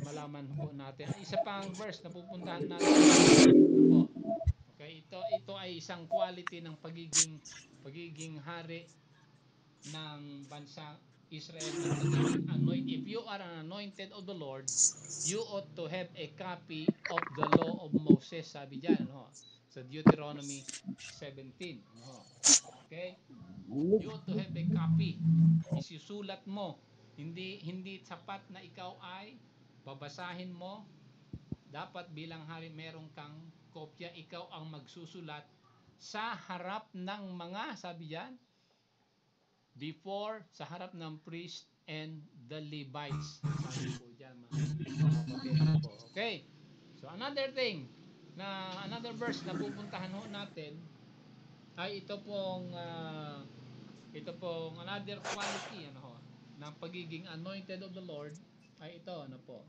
malaman po natin. Isa pang verse na pupuntahan natin po. Okay, ito ay isang quality ng pagiging hari ng bansang Israel ng pagiging anointed. If you are an anointed of the Lord, you ought to have a copy of the law of Moses. Sabi diyan ano, sa Deuteronomy 17. Ano, okay? You ought to have a copy. Isusulat mo. Hindi sapat na ikaw ay babasahin mo. Dapat bilang hari meron kang kopya. Ikaw ang magsusulat sa harap ng mga, sabi diyan, before, sa harap ng priest and the Levites. Sabi po dyan mga kapatid po. Okay. So another thing, another verse na pupuntahan ho natin ay ito pong another quality ano ho, ng pagiging anointed of the Lord ay ito ano po.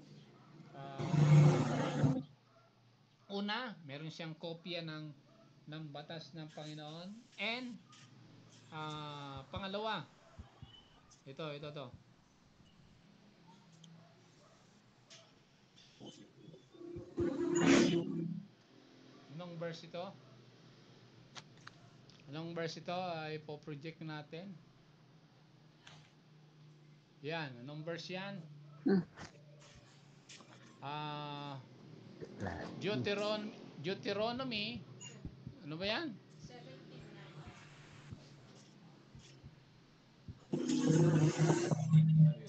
Una, meron siyang kopya ng batas ng Panginoon, and pangalawa, ito to. Anong verse ito? Anong verse ito ay po-project natin? Yan, anong verse yan? Deuteronomy, ano ba yan? 17.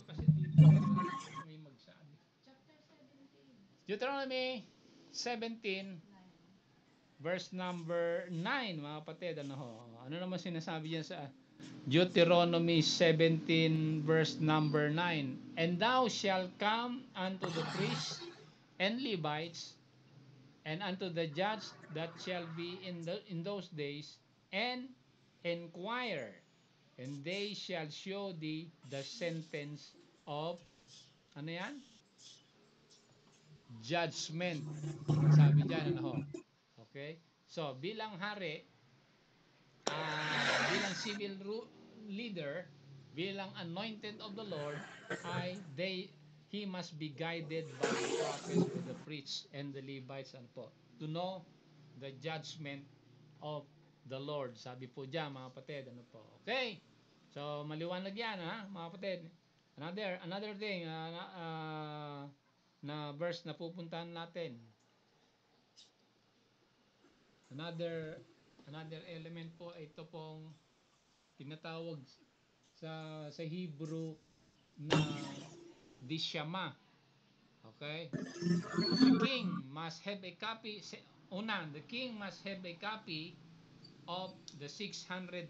Kasi dito may magsabi. Deuteronomy 17 verse number 9 mga kapatid. Ano naman sinasabi diyan sa Deuteronomy 17 verse number 9? And thou shalt come unto the priests and Levites and unto the judge that shall be in those days, and inquire, and they shall show thee the sentence of ano yan? Judgment. Sabi diyan Okay? So, bilang hari, bilang civil leader, bilang anointed of the Lord, he must be guided by the prophets, by the priests, and the Levites, and po, to know the judgment of the Lord. Sabi po dyan, mga kapatid, ano po. Okay? So, maliwanag yan, ha, mga kapatid. Another thing, na verse na pupuntahan natin. Another element po, ito pong tinatawag sa Hebrew na dishama. Okay? The king must have a copy. The king must have a copy of the 613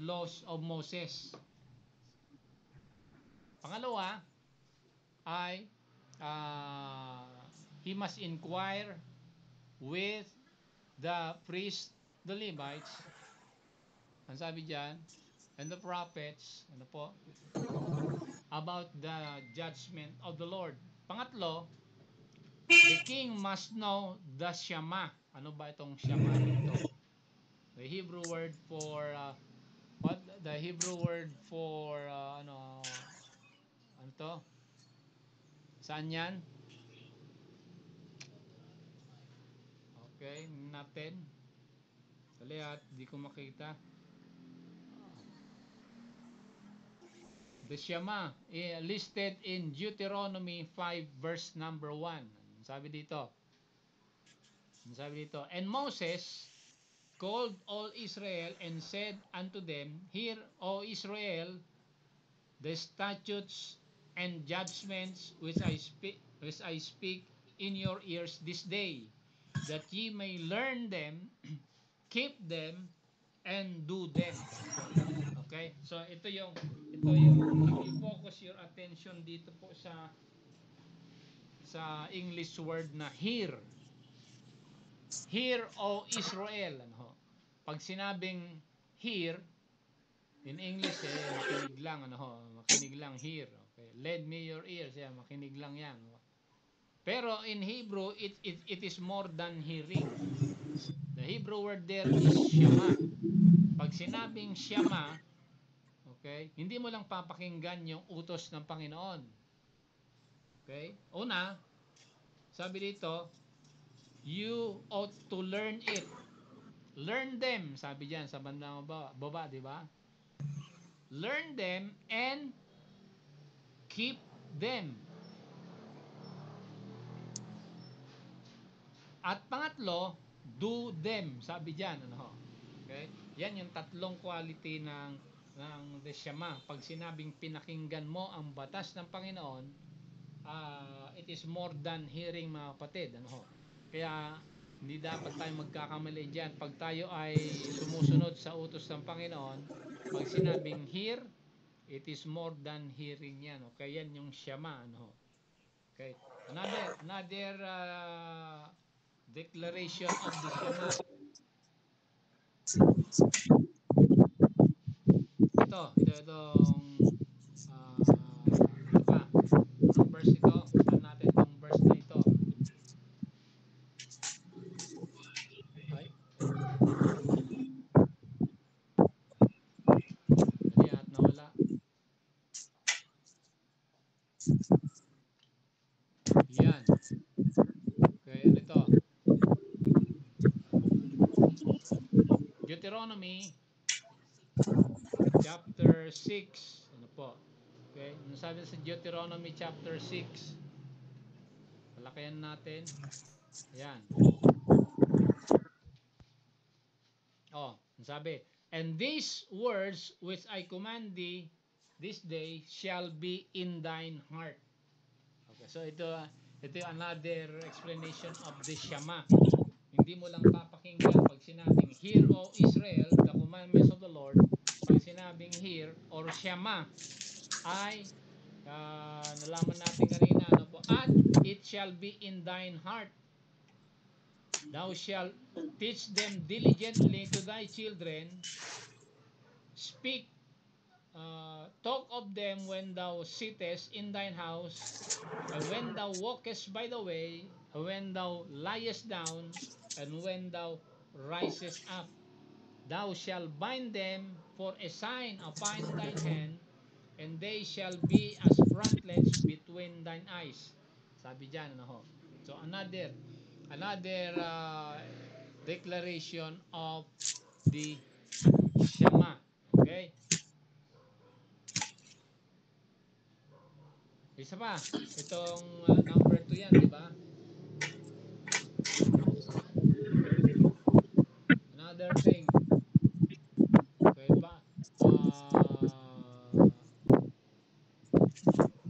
laws of Moses. Pangalawa ay he must inquire with the priest, the Levites, ang sabi diyan, and the prophets, ano po, about the judgment of the Lord. Pangatlo, the king must know the Shema. Ano ba itong Shema dito? The Hebrew word for ano to? Saan yan? Okay, natin. Dali at di ko makita. The Shema listed in Deuteronomy 5 verse number 1. Sabi dito. And Moses called all Israel and said unto them, Hear, O Israel, the statutes and judgments which I speak in your ears this day, that ye may learn them, keep them, and do them. Okay? So ito yung if you focus your attention dito po sa English word na hear. Hear, O Israel. Ano ho? Pag sinabing hear, in English, makinig lang. Ano ho? Makinig lang, hear. Okay? Lend me your ears. Makinig lang yan. Pero in Hebrew, it is more than hearing. The Hebrew word there is shama. Pag sinabing shama, okay, hindi mo lang papakinggan yung utos ng Panginoon. Okay? Una, sabi dito, you ought to learn it. Learn them, sabi diyan sa bandang baba, di ba? Learn them and keep them. At pangatlo, do them, sabi diyan, ano ho? Okay? Yan yung tatlong quality ng Deshama. Pag sinabing pinakinggan mo ang batas ng Panginoon, it is more than hearing, mga kapatid. Ano ho? Kaya hindi dapat tayo magkakamali diyan. Pag tayo ay sumusunod sa utos ng Panginoon, pag sinabing hear, it is more than hearing yan. Okay? Yan yung Shama. Ano ho? Okay? Another declaration of the Shama. Itong ano pa? Anong verse ito? Saan natin itong verse na ito? Ay, dali at nawala. Yan. Okay, ano ito? Deuteronomy chapter 6. Ano po? Okay, ano sabi sa Deuteronomy chapter 6? Palakayan natin. Ayan. Oh, ang sabi, and these words which I command thee this day shall be in thine heart. Okay, so ito yung another explanation of the Shama. Hindi mo lang papakinggan pag sinabing, hear, O Israel, the commandments of the Lord. Pag sinabing hear or Shama, ay nalaman natin kanina, ano po, at it shall be in thine heart. Thou shalt teach them diligently to thy children. Speak, talk of them when thou sittest in thine house, and when thou walkest by the way, and when thou liest down, and when thou risest up. Thou shalt bind them for a sign upon thine hand, and they shall be as frontlets between thine eyes. Sabi dyan, ano ho? So another declaration of the Shama. Okay? Isa pa, itong number 2 yan, di ba? Another thing. Okay ba?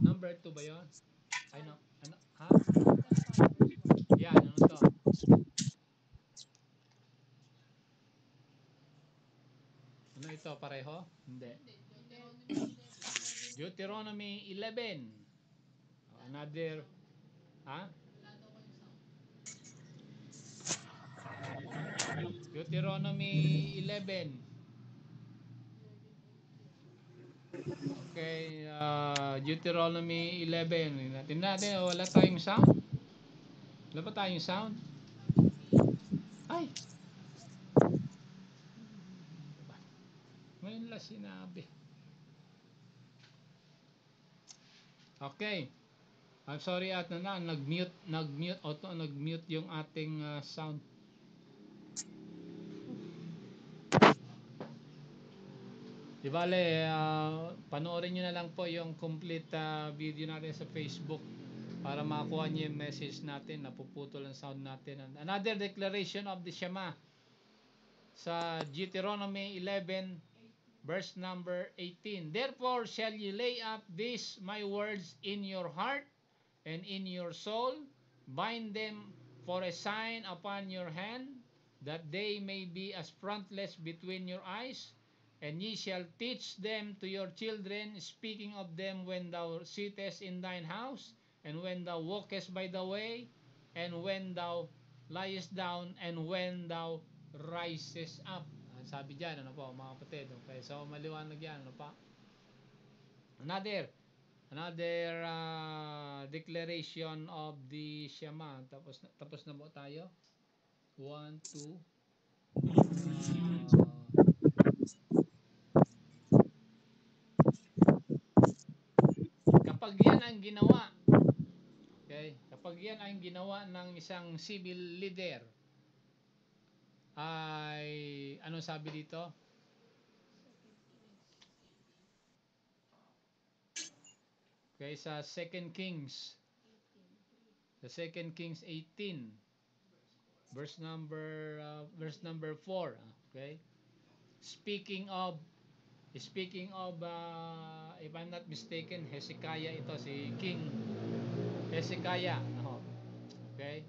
Number 2 ba yun? Ay, no. Ano? Ha? Yan, ano to? Ano ito? Pareho? Hindi. Deuteronomy 11. Another, ha? Deuteronomy 11. Okay, Deuteronomy 11. Tingnan natin, wala tayong sound? Wala ba tayong sound? Ay! Ngayon lang sinabi. Okay. I'm sorry at nag-mute yung ating sound. Di bale, panoorin nyo na lang po yung complete video natin sa Facebook para makakuha nyo yung message natin. Napuputol ang sound natin. Another declaration of the Shema sa Deuteronomy 11 verse number 18. Therefore shall ye lay up these my words in your heart and in your soul, Bind them for a sign upon your hand, that they may be as frontlets between your eyes. And ye shall teach them to your children, speaking of them when thou sittest in thine house, and when thou walkest by the way, and when thou liest down, and when thou rises up. Sabi dyan, ano po, mga kapatid. Okay, so maliwanag yan, ano pa? Another declaration of the Shema. Tapos na po tayo. 1, 2. Kapag yan ang ginawa, okay, kapag yan ang ginawa ng isang civil leader, ay, ano sabi dito? Okay, sa 2 Kings, the 2 Kings 18, verse number 4, okay? Speaking of if I'm not mistaken, Hezekiah ito, si King Hezekiah, okay?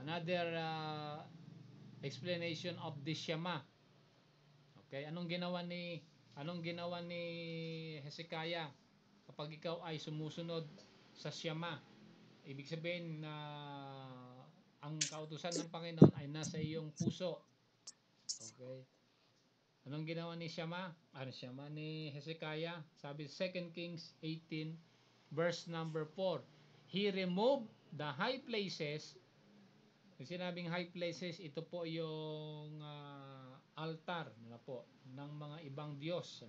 Another explanation of the Shema. Okay, anong ginawa ni Hezekiah kapag ikaw ay sumusunod sa Shema? Ibig sabihin na ang kautusan ng Panginoon ay nasa iyong puso. Okay. Anong ginawa ni ni Hezekiah? Sabi 2 Kings 18 verse number 4. He removed the high places. Yung sinabing high places, ito po yung altar po ng mga ibang Diyos.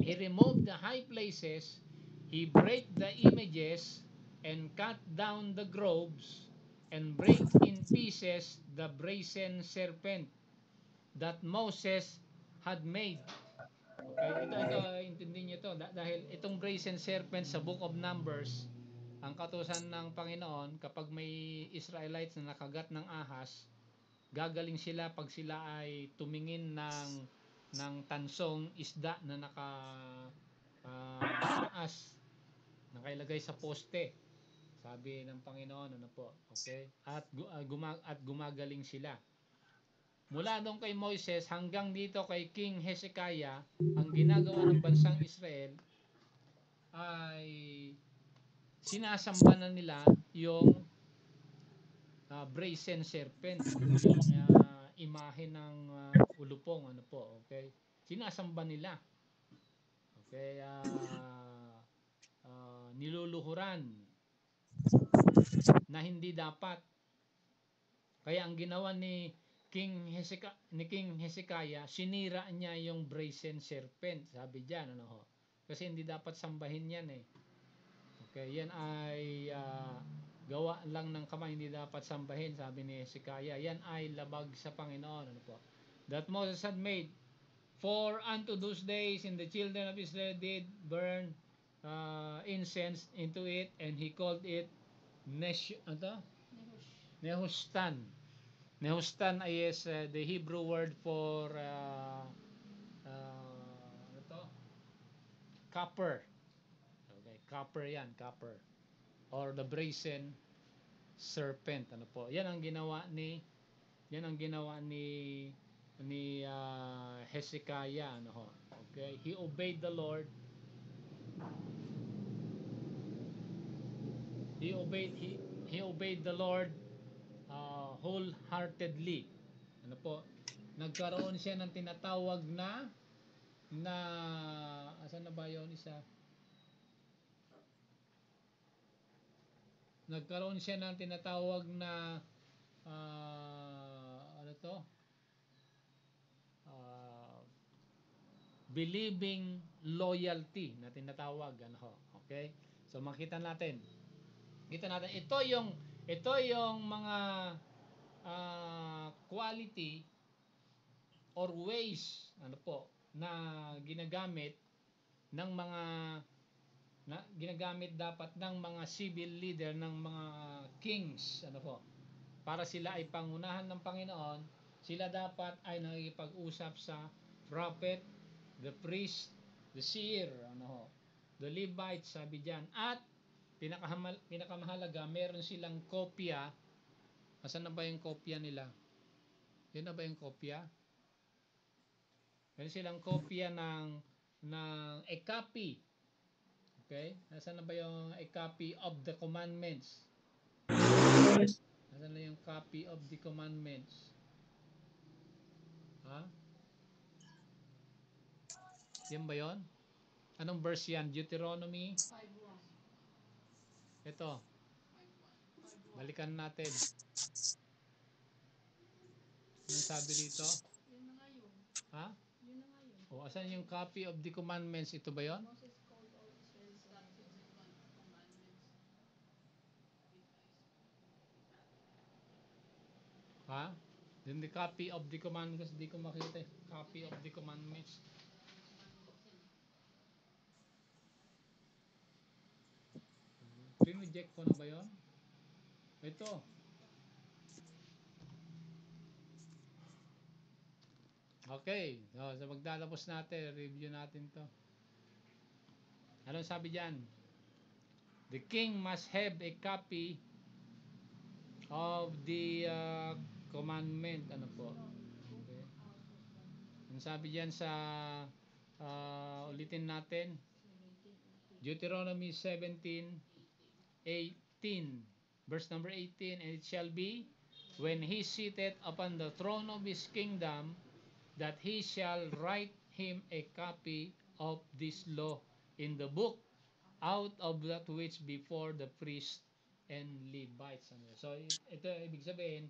He removed the high places, he break the images, and cut down the groves, and break in pieces the brazen serpent that Moses had made. Okay, ito intindihin niyo to dahil itong brazen serpent sa Book of Numbers, ang kautusan ng Panginoon kapag may Israelites na nakagat ng ahas, gagaling sila pag sila ay tumingin ng tansong isda na taas, nakailagay sa poste. Sabi ng Panginoon, okay? At gumagaling sila. Mula doon kay Moises hanggang dito kay King Hezekiah, ang ginagawa ng bansang Israel ay sinasamba na nila yung brazen serpent, yung imahe ng ulupong, okay? Sinasamba nila. Okay, niluluhuran na hindi dapat. Kaya ang ginawa ni King Hezekiah, sinira niya yung brazen serpent. Sabi diyan, kasi hindi dapat sambahin yan eh. Okay, yan ay gawa lang ng kamay, hindi dapat sambahin, sabi ni Hezekiah. Yan ay labag sa Panginoon. That Moses had made. For unto those days in the children of Israel did burn incense into it, and he called it Nehustan. Nehustan is the Hebrew word for copper. Okay, copper yan, copper. Or the brazen serpent. Yan ang ginawa ni Hezekiah. Okay, he obeyed the Lord. He obeyed the Lord wholeheartedly. Nagkaroon siya ng tinatawag na asan na ba yun isa? Nagkaroon siya ng tinatawag na believing loyalty na tinatawag, okay? So makita natin ito yung mga quality or ways na ginagamit dapat ng mga civil leader, ng mga kings, para sila ay pangunahan ng Panginoon. Sila dapat ay nakikipag-usap sa prophet, the priest, the seer, the Levites, sabi diyan, at pinakamahalaga, meron silang kopya. Asan na ba yung kopya nila? Yun na ba yung kopya? Meron silang kopya ng a copy. Okay? Nasaan na ba yung a copy of the commandments? Nasaan na yung copy of the commandments? Ha? Yan ba yun? Anong verse yan? Deuteronomy? Ito. Balikan natin. Anong sabi dito? Ha? O, asan yung copy of the commandments? Ito ba yun? Ha? Then the copy of the commandments, di ko makita. Copy of the commandments. Pinreject ko na ba yun? Ito. Okay. So magtatapos natin. Review natin to. Anong sabi dyan? The king must have a copy of the commandment. Ano po? Okay. Ang sabi dyan sa ulitin natin. Deuteronomy 17:18. Verse number 18. And it shall be when he sitteth upon the throne of his kingdom that he shall write him a copy of this law in the book out of that which before the priest and Levites. So ito ibig sabihin,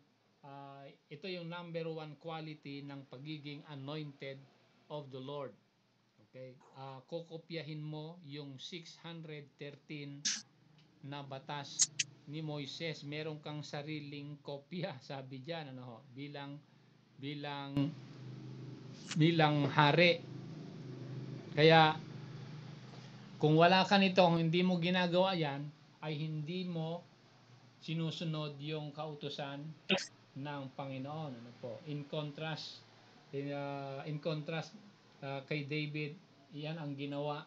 ito yung number one quality ng pagiging anointed of the Lord. Okay? Kokopyahin mo yung 613 na batas ni Moises. Meron kang sariling kopya, sabi diyan, ano ho, bilang hari. Kaya kung wala ka nito, kung hindi mo ginagawa yan, ay hindi mo sinusunod yung kautusan ng Panginoon. Ano po? In contrast kay David, yan ang ginawa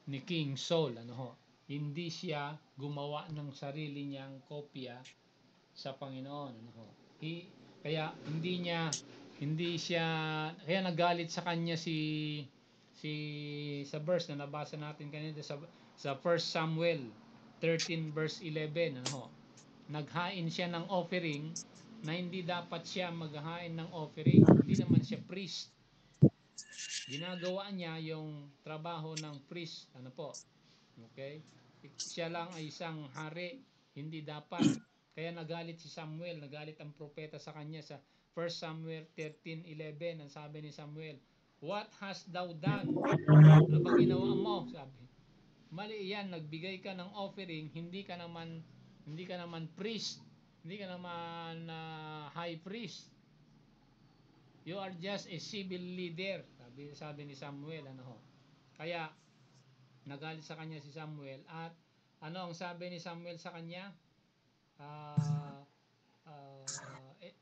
ni King Saul. Ano ho? Hindi siya gumawa ng sarili niyang kopya sa Panginoon. Ano ho? Kaya kaya nagalit sa kanya sa verse na nabasa natin kanina sa 1 Samuel 13 verse 11, ano ho? Naghain siya ng offering na hindi dapat siya maghain ng offering. Hindi naman siya priest. Ginagawa niya yung trabaho ng priest, ano po? Okay? Siya lang ay isang hari, hindi dapat. Kaya nagalit si Samuel, nagalit ang propeta sa kanya sa 1 Samuel 13:11. Ang sabi ni Samuel, "What hast thou done?" Ano ba ginawa mo? Sabi. Mali yan, nagbigay ka ng offering, hindi ka naman priest, hindi ka naman high priest. You are just a civil leader. Sabi ni Samuel, ano ho. Kaya nagalit sa kanya si Samuel at ano ang sabi ni Samuel sa kanya?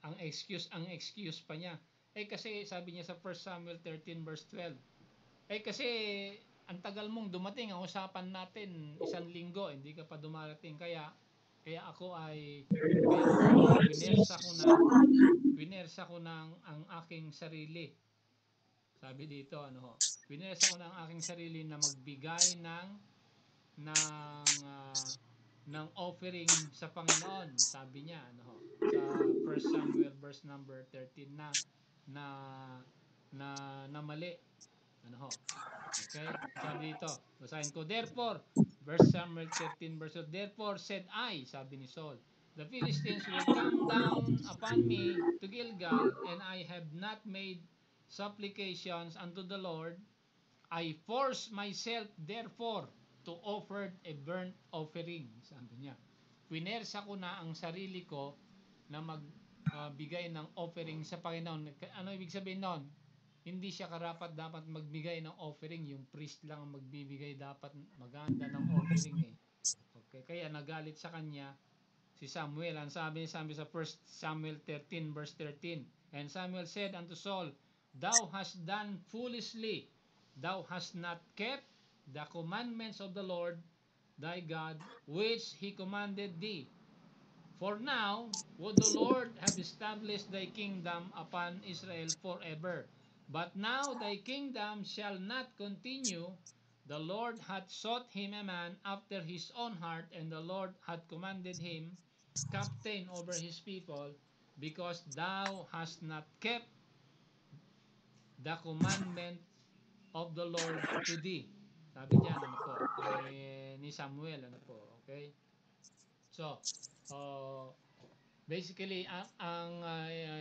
Ang excuse pa niya. Kasi sabi niya sa 1 Samuel 13 verse 12. Kasi ang tagal mong dumating, ang usapan natin 1 linggo, hindi ka pa dumarating, kaya ako ay winersa ko ng ang aking sarili. Sabi dito, ano ho, winersa ko ng aking sarili na magbigay ng offering sa Panginoon, sabi niya, ano ho, sa 1 Samuel verse number 13 na mali, ano ho. Okay? Sabi dito, basahin ko, therefore, verse Samuel 13 verse 2, therefore said I, sabi ni Saul, the Philistines will come down upon me to Gilgal, and I have not made supplications unto the Lord. I force myself therefore to offer a burnt offering. Sabi niya, winersa ko na ang sarili ko na magbigay ng offering sa Panginoon. Ano ibig sabihin nun? Hindi siya dapat magbigay ng offering. Yung priest lang ang magbibigay dapat maganda ng offering eh. Okay, kaya nagalit sa kanya si Samuel. Ang sabi sa 1 Samuel 13 verse 13. And Samuel said unto Saul, thou hast done foolishly. Thou hast not kept the commandments of the Lord thy God, which he commanded thee. For now would the Lord have established thy kingdom upon Israel forever. But now thy kingdom shall not continue. The Lord hath sought him a man after his own heart, and the Lord hath commanded him captain over his people, because thou hast not kept the commandment of the Lord to thee. Sabi diyan, ano po, ni Samuel, ano po, okay? So, uh, basically, ang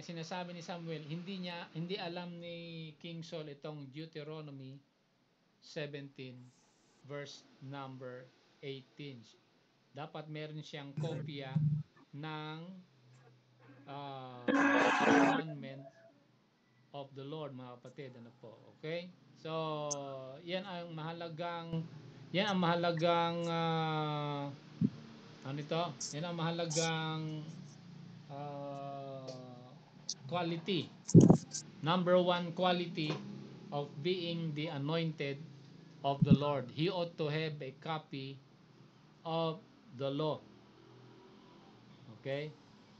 sinasabi ni Samuel, hindi alam ni King Saul itong Deuteronomy 17 verse number 18. Dapat meron siyang kopya ng commandment of the Lord, mga kapatid, ano po, okay? So, yan ang mahalagang ano ito? Yan ang mahalagang uh, quality. Number one quality of being the anointed of the Lord. He ought to have a copy of the law. Okay?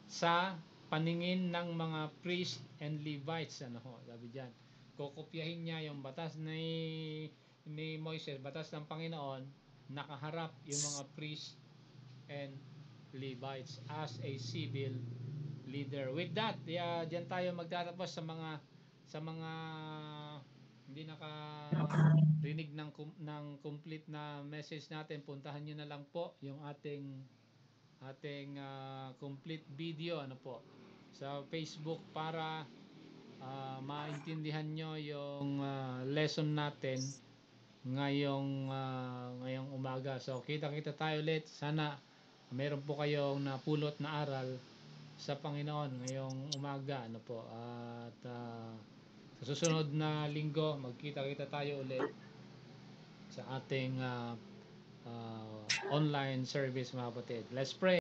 Sa paningin ng mga priest and Levites, ano ho, sabi diyan. Kokopyahin niya yung batas ni Moises, batas ng Panginoon, nakaharap yung mga priest and Levites as a civil leader. With that, diyan tayo magtatapos sa mga hindi nakarinig ng complete na message natin. Puntahan niyo na lang po yung ating complete video, ano po, sa Facebook para maintindihan nyo yung lesson natin ngayong umaga. So kita-kita tayo ulit. Sana meron po kayong napulot na aral sa Panginoon ngayong umaga, ano po. At sa susunod na linggo, magkita-kita tayo ulit sa ating online service, mga kapatid. Let's pray.